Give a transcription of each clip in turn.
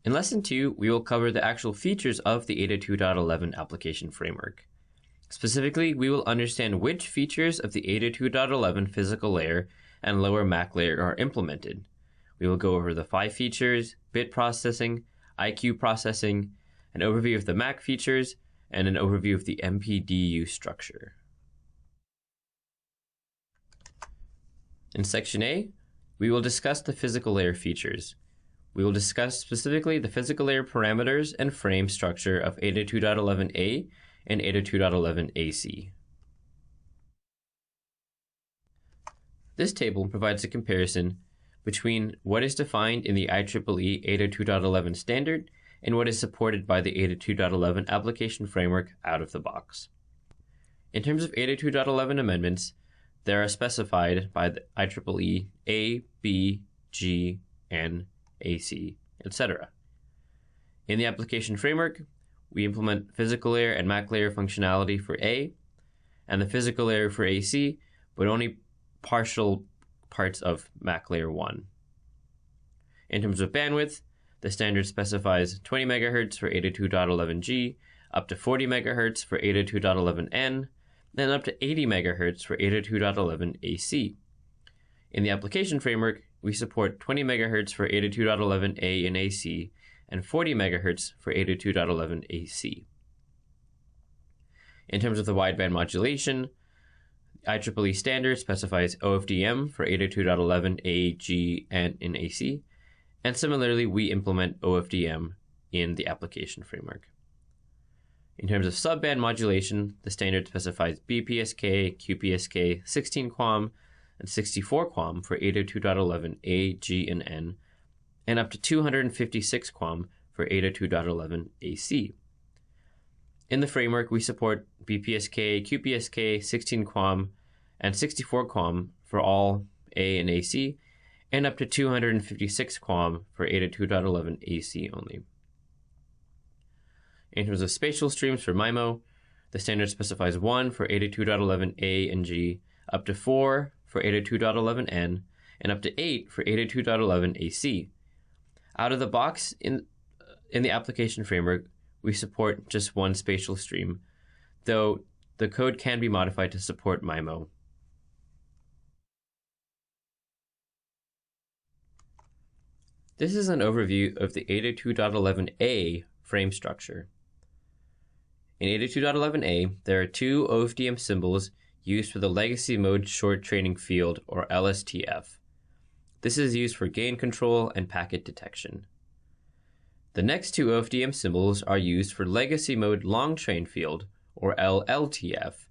In Lesson 2, we will cover the actual features of the 802.11 application framework. Specifically, we will understand which features of the 802.11 physical layer and lower MAC layer are implemented. We will go over the PHY features, bit processing, IQ processing, an overview of the MAC features, and an overview of the MPDU structure. In Section A, we will discuss the physical layer features. We will discuss specifically the physical layer parameters and frame structure of 802.11a and 802.11ac. This table provides a comparison between what is defined in the IEEE 802.11 standard and what is supported by the 802.11 application framework out of the box. In terms of 802.11 amendments, they are specified by the IEEE A, B, G, N, AC, etc. In the application framework, we implement physical layer and MAC layer functionality for A, and the physical layer for AC, but only partial parts of MAC layer 1. In terms of bandwidth, the standard specifies 20 MHz for 802.11g, up to 40 MHz for 802.11n, and up to 80 MHz for 802.11ac. In the application framework, we support 20 MHz for 802.11a and AC, and 40 MHz for 802.11ac. In terms of the wideband modulation, IEEE standard specifies OFDM for 802.11a, G, and in AC, and similarly, we implement OFDM in the application framework. In terms of subband modulation, the standard specifies BPSK, QPSK, 16 QAM, and 64 QAM for 802.11a, G, and N, and up to 256 QAM for 802.11ac. In the framework, we support BPSK, QPSK, 16 QAM, and 64 QAM for all A and AC, and up to 256 QAM for 802.11ac only. In terms of spatial streams for MIMO, the standard specifies 1 for 802.11a and G, up to 4 for 802.11n, and up to 8 for 802.11ac. Out of the box, in the application framework, we support just one spatial stream, though the code can be modified to support MIMO. This is an overview of the 802.11a frame structure. In 802.11a, there are two OFDM symbols used for the legacy mode short training field, or LSTF. This is used for gain control and packet detection. The next two OFDM symbols are used for legacy mode long train field, or LLTF.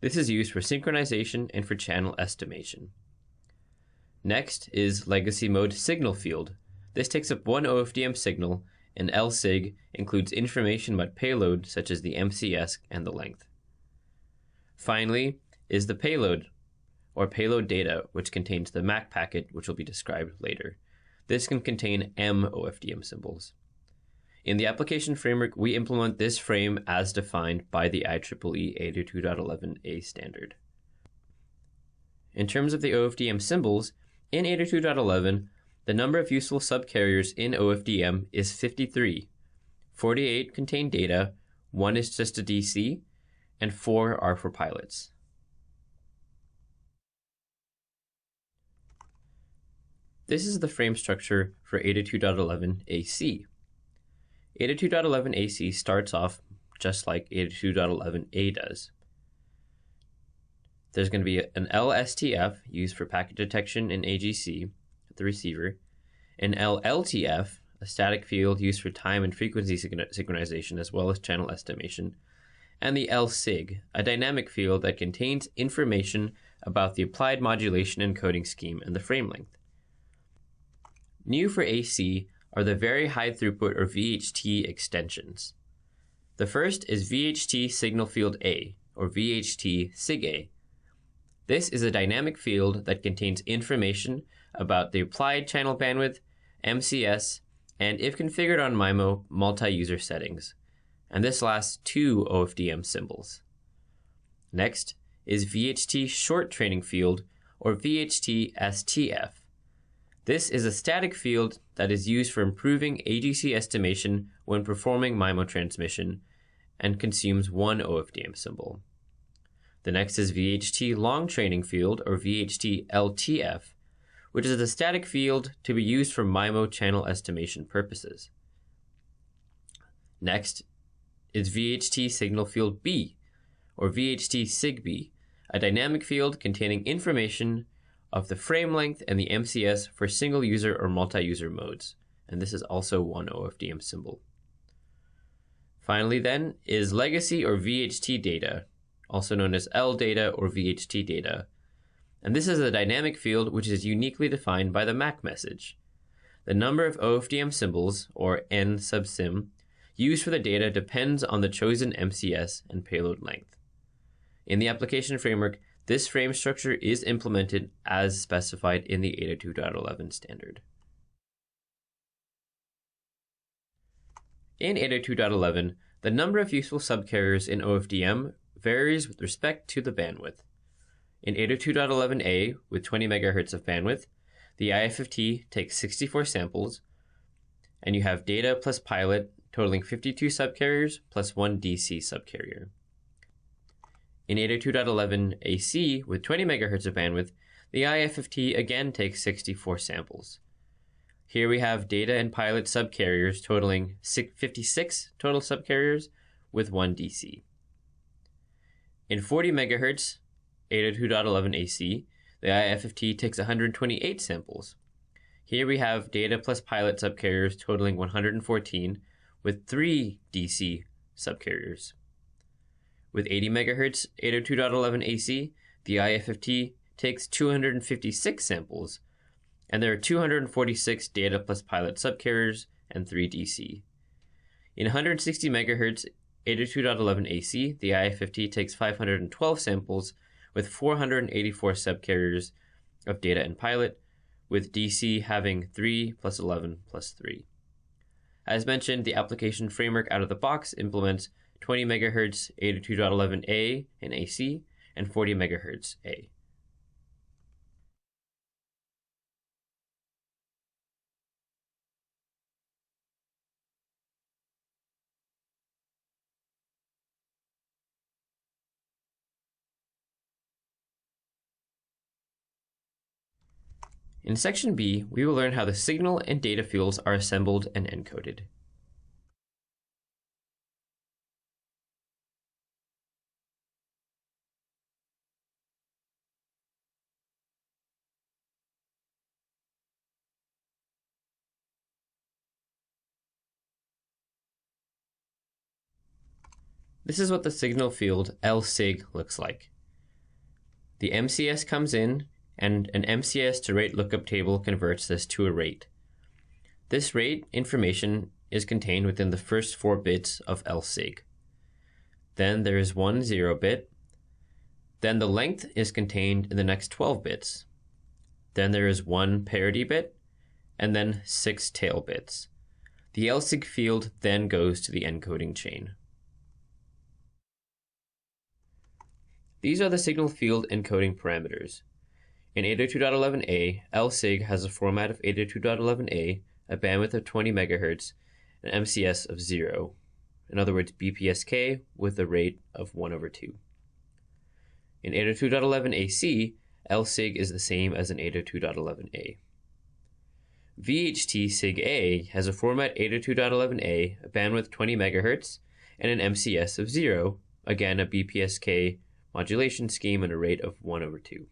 This is used for synchronization and for channel estimation. Next is legacy mode signal field. This takes up one OFDM signal, and LSIG includes information about payload such as the MCS and the length. Finally is the payload, or payload data, which contains the MAC packet, which will be described later. This can contain M OFDM symbols. In the application framework, we implement this frame as defined by the IEEE 802.11a standard. In terms of the OFDM symbols, in 802.11, the number of useful subcarriers in OFDM is 53. 48 contain data, 1 is just a DC, and 4 are for pilots. This is the frame structure for 802.11ac. 802.11ac starts off just like 802.11a does. There's going to be an LSTF used for packet detection in AGC, the receiver, an LLTF, a static field used for time and frequency synchronization as well as channel estimation, and the LSIG, a dynamic field that contains information about the applied modulation encoding scheme and the frame length. New for AC are the very high throughput or VHT extensions. The first is VHT signal field A, or VHT SIG-A. This is a dynamic field that contains information about the applied channel bandwidth, MCS, and if configured on MIMO, multi-user settings. And this lasts 2 OFDM symbols. Next is VHT short training field, or VHT STF. This is a static field that is used for improving AGC estimation when performing MIMO transmission and consumes one OFDM symbol. The next is VHT long training field, or VHT LTF, which is a static field to be used for MIMO channel estimation purposes. Next is VHT signal field B, or VHT SIG-B, a dynamic field containing information of the frame length and the MCS for single user or multi-user modes, and this is also one OFDM symbol. Finally then is legacy or VHT data, also known as L data or VHT data, and this is a dynamic field which is uniquely defined by the MAC message. The number of OFDM symbols, or N sub sim, used for the data depends on the chosen MCS and payload length. In the application framework, this frame structure is implemented as specified in the 802.11 standard. In 802.11, the number of useful subcarriers in OFDM varies with respect to the bandwidth. In 802.11a, with 20 MHz of bandwidth, the IFFT takes 64 samples, and you have data plus pilot totaling 52 subcarriers plus 1 DC subcarrier. In 802.11ac, with 20 MHz of bandwidth, the IFFT again takes 64 samples. Here we have data and pilot subcarriers totaling 56 total subcarriers with 1 DC. In 40 MHz, 802.11ac, the IFFT takes 128 samples. Here we have data plus pilot subcarriers totaling 114 with 3 DC subcarriers. With 80 MHz, 802.11ac, the IFFT takes 256 samples, and there are 246 data plus pilot subcarriers and 3 DC. In 160 MHz, 802.11ac, the IFFT takes 512 samples with 484 subcarriers of data and pilot, with DC having 3 plus 11 plus 3. As mentioned, the application framework out of the box implements 20 MHz 802.11a and AC, and 40 MHz A. In Section B, we will learn how the signal and data fields are assembled and encoded. This is what the signal field LSIG looks like. The MCS comes in, and an MCS to rate lookup table converts this to a rate. This rate information is contained within the first 4 bits of LSIG. Then there is 1 0 bit. Then the length is contained in the next 12 bits. Then there is 1 parity bit, and then 6 tail bits. The LSIG field then goes to the encoding chain. These are the signal field encoding parameters. In 802.11a, LSIG has a format of 802.11a, a bandwidth of 20 MHz, an MCS of 0, in other words BPSK, with a rate of 1/2. In 802.11ac, LSIG is the same as in 802.11a. VHT SIG-A has a format 802.11a, a bandwidth 20 MHz, and an MCS of 0, again a BPSK modulation scheme and a rate of 1/2.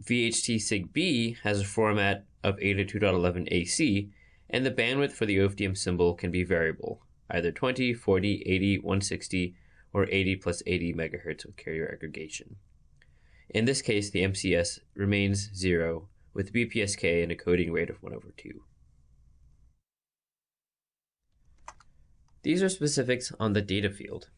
VHT SIG-B has a format of 802.11ac, and the bandwidth for the OFDM symbol can be variable, either 20, 40, 80, 160, or 80 plus 80 MHz with carrier aggregation. In this case, the MCS remains 0, with BPSK and a coding rate of 1/2. These are specifics on the data field.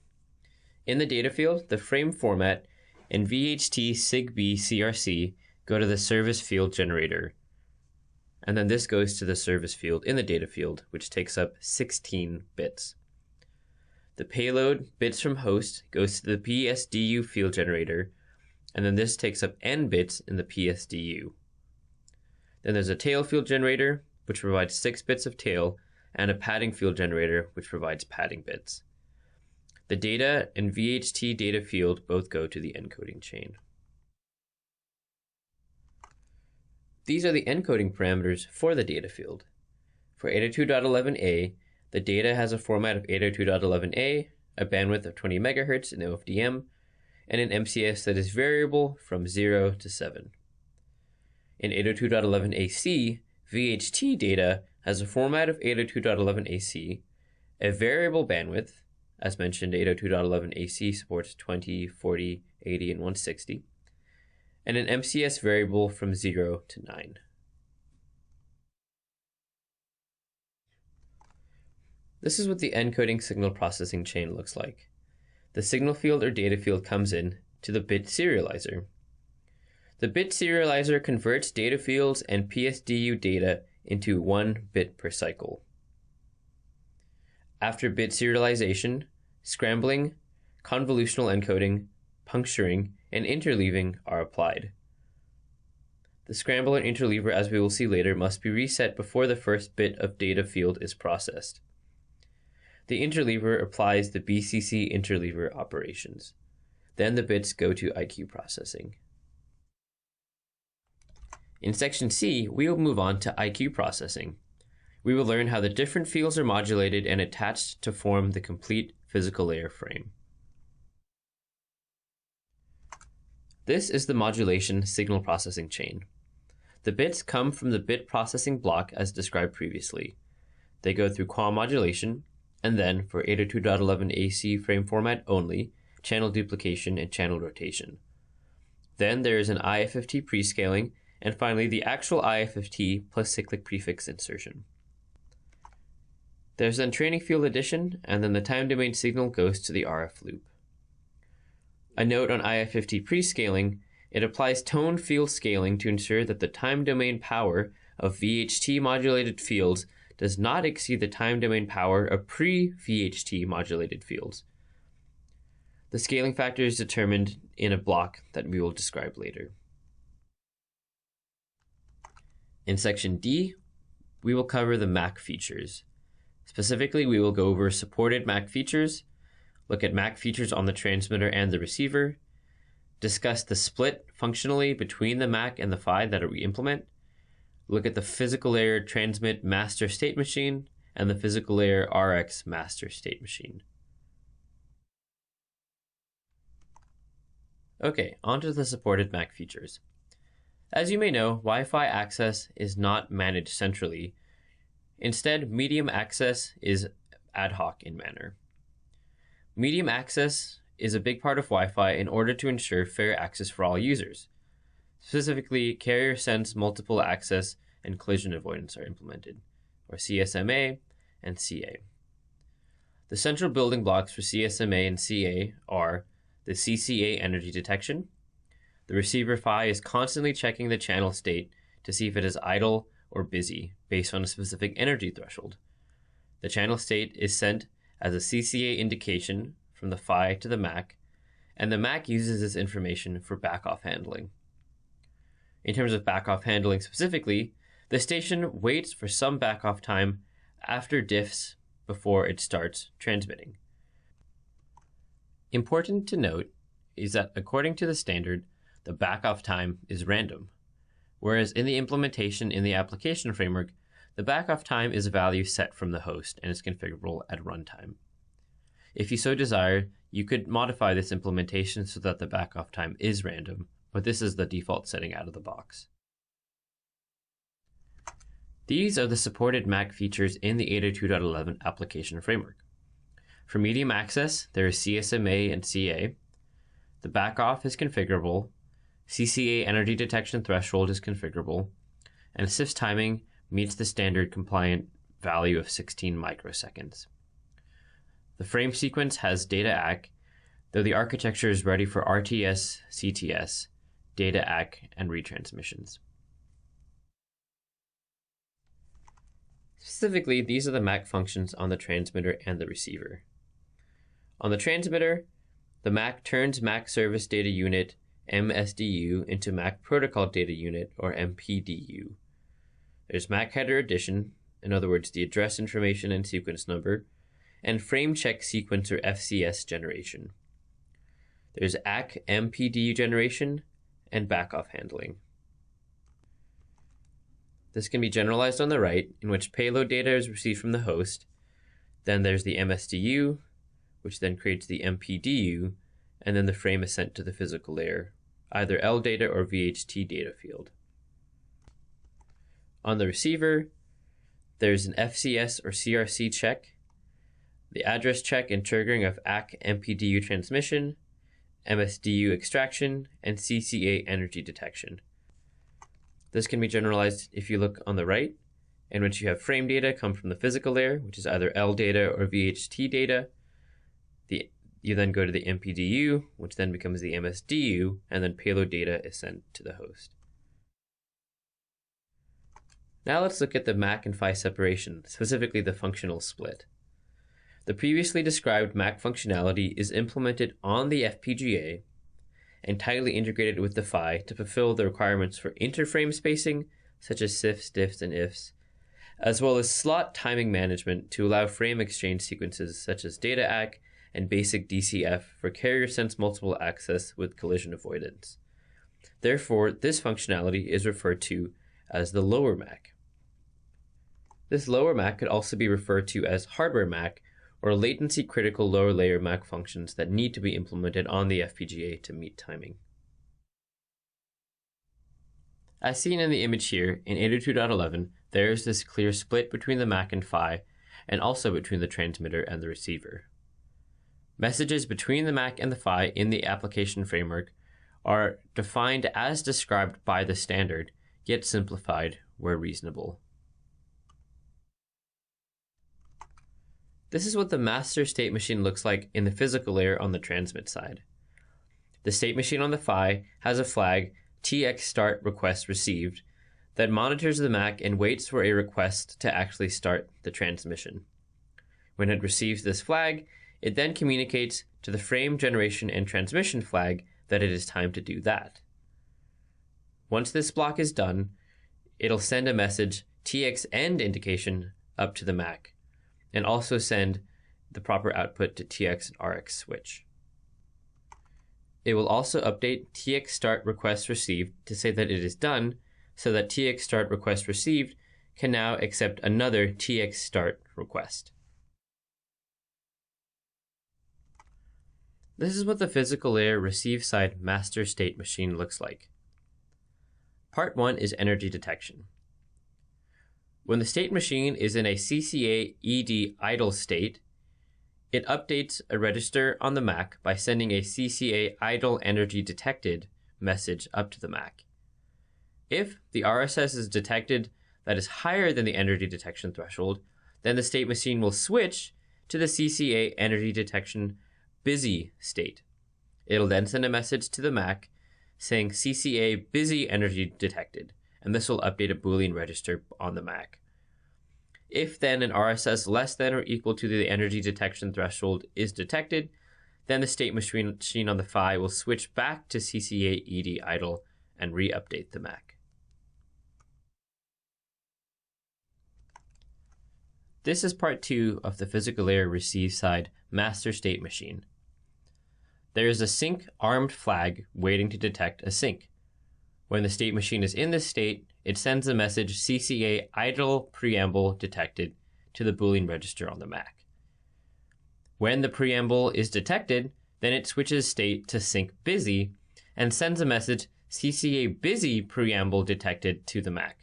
In the data field, the frame format and VHT SIG-B CRC go to the service field generator, and then this goes to the service field in the data field, which takes up 16 bits. The payload, bits from host, goes to the PSDU field generator, and then this takes up n bits in the PSDU. Then there's a tail field generator, which provides 6 bits of tail, and a padding field generator, which provides padding bits. The data and VHT data field both go to the encoding chain. These are the encoding parameters for the data field. For 802.11a, the data has a format of 802.11a, a bandwidth of 20 MHz in OFDM, and an MCS that is variable from 0 to 7. In 802.11ac, VHT data has a format of 802.11ac, a variable bandwidth, as mentioned 802.11ac supports 20, 40, 80, and 160, and an MCS variable from 0 to 9. This is what the encoding signal processing chain looks like. The signal field or data field comes in to the bit serializer. The bit serializer converts data fields and PSDU data into 1 bit per cycle. After bit serialization, scrambling, convolutional encoding, puncturing, and interleaving are applied. The scramble and interleaver, as we will see later, must be reset before the first bit of data field is processed. The interleaver applies the BCC interleaver operations. Then the bits go to IQ processing. In section C, we will move on to IQ processing. We will learn how the different fields are modulated and attached to form the complete physical layer frame. This is the modulation signal processing chain. The bits come from the bit processing block as described previously. They go through QAM modulation, and then, for 802.11ac frame format only, channel duplication and channel rotation. Then there is an IFFT prescaling, and finally the actual IFFT plus cyclic prefix insertion. There's then training field addition, and then the time domain signal goes to the RF loop. A note on IFFT prescaling: it applies tone field scaling to ensure that the time domain power of VHT modulated fields does not exceed the time domain power of pre-VHT modulated fields. The scaling factor is determined in a block that we will describe later. In section D, we will cover the MAC features. Specifically, we will go over supported MAC features, look at MAC features on the transmitter and the receiver, discuss the split functionally between the MAC and the PHY that we implement, look at the physical layer transmit master state machine and the physical layer RX master state machine. Okay, onto the supported MAC features. As you may know, Wi-Fi access is not managed centrally. Instead, medium access is ad hoc in manner. Medium access is a big part of Wi-Fi in order to ensure fair access for all users. Specifically, carrier sense multiple access and collision avoidance are implemented, or CSMA and CA. The central building blocks for CSMA and CA are the CCA energy detection. The receiver PHY is constantly checking the channel state to see if it is idle or busy based on a specific energy threshold. The channel state is sent as a CCA indication from the PHY to the MAC, and the MAC uses this information for back-off handling. In terms of back-off handling specifically, the station waits for some back-off time after diffs before it starts transmitting. Important to note is that according to the standard, the back-off time is random, whereas in the implementation in the application framework, the back-off time is a value set from the host and is configurable at runtime. If you so desire, you could modify this implementation so that the back-off time is random, but this is the default setting out of the box. These are the supported MAC features in the 802.11 application framework. For medium access, there is CSMA and CA. The back-off is configurable. CCA energy detection threshold is configurable. And SIFS timing meets the standard compliant value of 16 microseconds. The frame sequence has data ACK, though the architecture is ready for RTS, CTS, data ACK, and retransmissions. Specifically, these are the MAC functions on the transmitter and the receiver. On the transmitter, the MAC turns MAC Service Data Unit, MSDU, into MAC Protocol Data Unit, or MPDU. There's MAC header addition, in other words, the address information and sequence number, and frame check sequence or FCS generation. There's ACK MPDU generation and backoff handling. This can be generalized on the right, in which payload data is received from the host. Then there's the MSDU, which then creates the MPDU, and then the frame is sent to the physical layer, either LData or VHT data field. On the receiver, there's an FCS or CRC check, the address check and triggering of ACK MPDU transmission, MSDU extraction, and CCA energy detection. This can be generalized if you look on the right, in which you have frame data come from the physical layer, which is either LData or VHT data. You then go to the MPDU, which then becomes the MSDU, and then payload data is sent to the host. Now let's look at the MAC and PHY separation, specifically the functional split. The previously described MAC functionality is implemented on the FPGA and tightly integrated with the PHY to fulfill the requirements for interframe spacing, such as SIFs, diffs, and ifs, as well as slot timing management to allow frame exchange sequences such as data ACK and basic DCF for carrier-sense multiple access with collision avoidance. Therefore, this functionality is referred to as the lower MAC. This lower MAC could also be referred to as hardware MAC, or latency-critical lower layer MAC functions that need to be implemented on the FPGA to meet timing. As seen in the image here, in 802.11, there is this clear split between the MAC and PHY, and also between the transmitter and the receiver. Messages between the MAC and the PHY in the application framework are defined as described by the standard, yet simplified where reasonable. This is what the master state machine looks like in the physical layer on the transmit side. The state machine on the PHY has a flag TX start request received that monitors the MAC and waits for a request to actually start the transmission. When it receives this flag, it then communicates to the frame generation and transmission flag that it is time to do that. Once this block is done, it'll send a message TX end indication up to the MAC, and also send the proper output to TX and RX switch. It will also update TX start request received to say that it is done, so that TX start request received can now accept another TX start request. This is what the physical layer receive side master state machine looks like. Part 1 is energy detection. When the state machine is in a CCA ED idle state, it updates a register on the MAC by sending a CCA idle energy detected message up to the MAC. If the RSS is detected that is higher than the energy detection threshold, then the state machine will switch to the CCA energy detection busy state. It'll then send a message to the MAC saying CCA busy energy detected, and this will update a Boolean register on the MAC. If then an RSS less than or equal to the energy detection threshold is detected, then the state machine on the PHY will switch back to CCA ED idle and re-update the MAC. This is part 2 of the physical layer receive side master state machine. There is a sync armed flag waiting to detect a sync. When the state machine is in this state, it sends a message CCA idle preamble detected to the Boolean register on the MAC. When the preamble is detected, then it switches state to sync busy and sends a message CCA busy preamble detected to the MAC.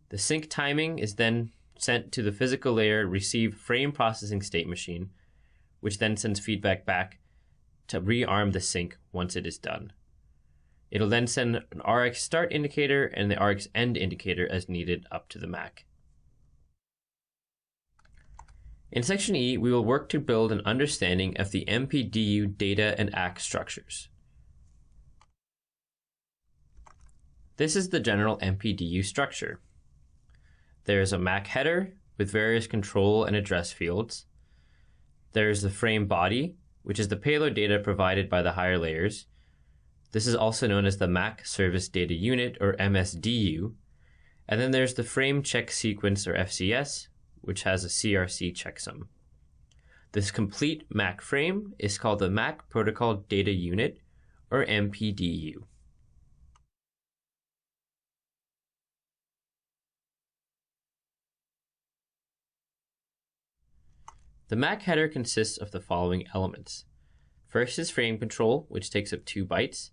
The sync timing is then sent to the physical layer receive frame processing state machine, which then sends feedback back to rearm the sync once it is done. It'll then send an RX start indicator and the RX end indicator as needed up to the MAC. In section E, we will work to build an understanding of the MPDU data and ACK structures. This is the general MPDU structure. There is a MAC header with various control and address fields. There is the frame body, which is the payload data provided by the higher layers. This is also known as the MAC Service Data Unit, or MSDU, And then there's the frame check sequence, or FCS, which has a CRC checksum. This complete MAC frame is called the MAC Protocol Data Unit, or MPDU. The MAC header consists of the following elements. First is frame control, which takes up 2 bytes.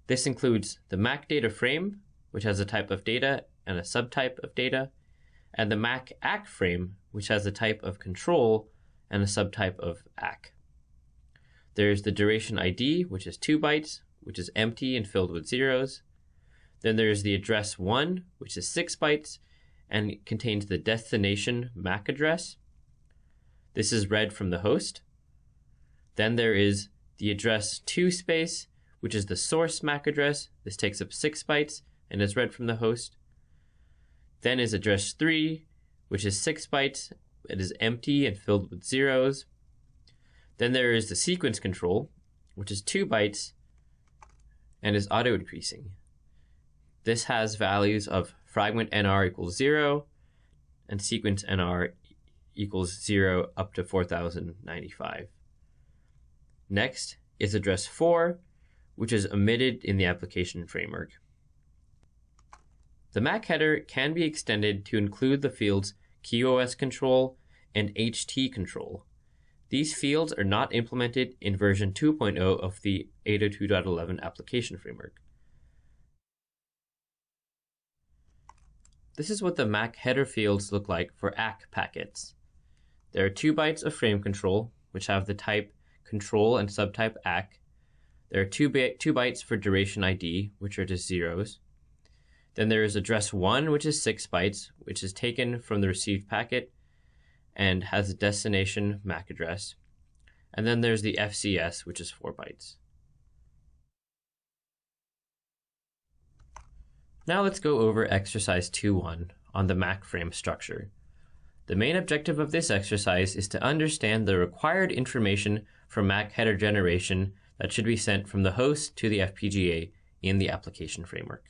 This includes the MAC data frame, which has a type of data and a subtype of data, and the MAC ACK frame, which has a type of control and a subtype of ACK. There's the duration ID, which is 2 bytes, which is empty and filled with zeros. Then there's the address 1, which is 6 bytes, and contains the destination MAC address. This is read from the host. Then there is the address 2 space, which is the source MAC address. This takes up 6 bytes and is read from the host. Then is address 3, which is 6 bytes. It is empty and filled with zeros. Then there is the sequence control, which is 2 bytes and is auto-increasing. This has values of fragment NR equals 0 and sequence NR equals 0 up to 4095. Next is address 4, which is omitted in the application framework. The MAC header can be extended to include the fields QoS control and HT control. These fields are not implemented in version 2.0 of the 802.11 application framework. This is what the MAC header fields look like for ACK packets. There are 2 bytes of frame control, which have the type control and subtype ACK. There are 2 bytes for duration ID, which are just zeros. Then there is address 1, which is 6 bytes, which is taken from the received packet and has a destination MAC address. And then there's the FCS, which is 4 bytes. Now let's go over exercise 2.1 on the MAC frame structure. The main objective of this exercise is to understand the required information for MAC header generation that should be sent from the host to the FPGA in the application framework.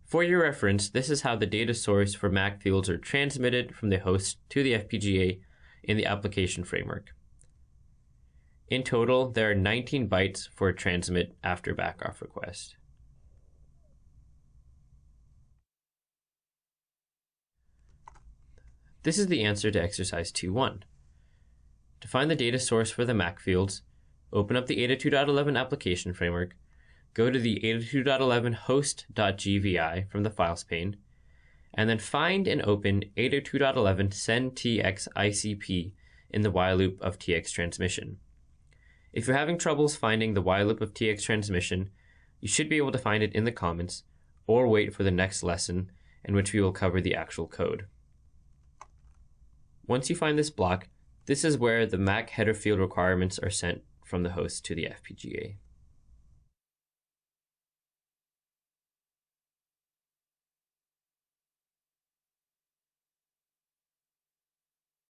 For your reference, this is how the data source for MAC fields are transmitted from the host to the FPGA in the application framework. In total, there are 19 bytes for a transmit after backoff request. This is the answer to exercise 2.1. To find the data source for the MAC fields, open up the 802.11 application framework, go to the 802.11 host.gvi from the files pane, and then find and open 802.11 send tx ICP in the while loop of tx transmission. If you're having troubles finding the while loop of tx transmission, you should be able to find it in the comments or wait for the next lesson in which we will cover the actual code. Once you find this block, this is where the MAC header field requirements are sent from the host to the FPGA.